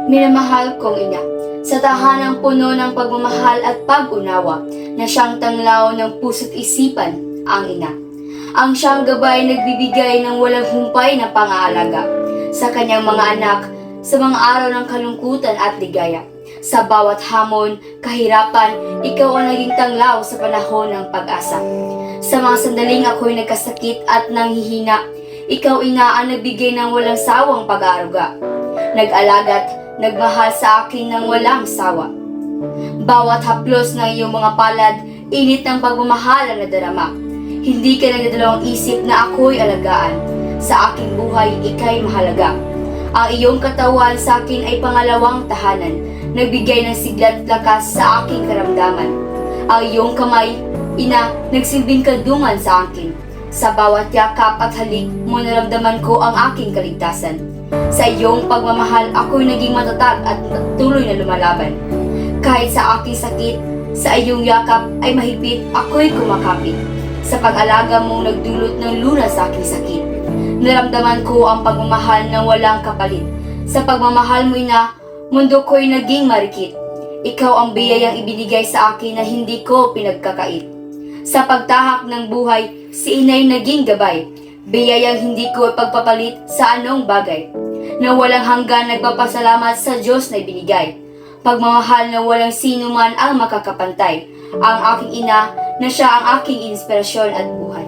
Minamahal kong ina, sa tahanang puno ng pagmamahal at pag-unawa na siyang tanglaw ng puso't isipan, ang ina. Ang siyang gabay nagbibigay ng walang humpay na pang-aalaga sa kanyang mga anak sa mga araw ng kalungkutan at ligaya. Sa bawat hamon, kahirapan, ikaw ang naging tanglaw sa panahon ng pag-asa. Sa mga sandaling ako'y nagkasakit at nanghihina, ikaw ina ang nagbigay ng walang sawang pag-aaruga. Nag-alaga't nagmahal sa akin ng walang sawa. Bawat haplos ng iyong mga palad, init ng pagmamahal ang nadarama. Hindi ka nagdadalawang isip na ako'y alagaan. Sa aking buhay, ika'y mahalaga. Ang iyong katawan sa akin ay pangalawang tahanan, nagbigay ng sigla't lakas sa aking karamdaman. Ang iyong kamay, ina, nagsilbing kadungan sa akin. Sa bawat yakap at halik mo naramdaman ko ang aking kaligtasan. Sa iyong pagmamahal, ako'y naging matatag at tuloy na lumalaban. Kahit sa aking sakit, sa iyong yakap ay mahigpit, ako'y kumakapit. Sa pag-alaga mong nagdulot ng lunas sa aking sakit, naramdaman ko ang pagmamahal ng walang kapalit. Sa pagmamahal mo ina, mundo ko'y naging marikit. Ikaw ang biyayang ibinigay sa akin na hindi ko pinagkakait. Sa pagtahak ng buhay, si inay naging gabay. Biyayang hindi ko ipagpapalit sa anong bagay. Na walang hanggan nagpapasalamat sa Diyos na ibinigay. Pagmamahal na walang sino man ang makakapantay. Ang aking ina na siya ang aking inspirasyon at buhay.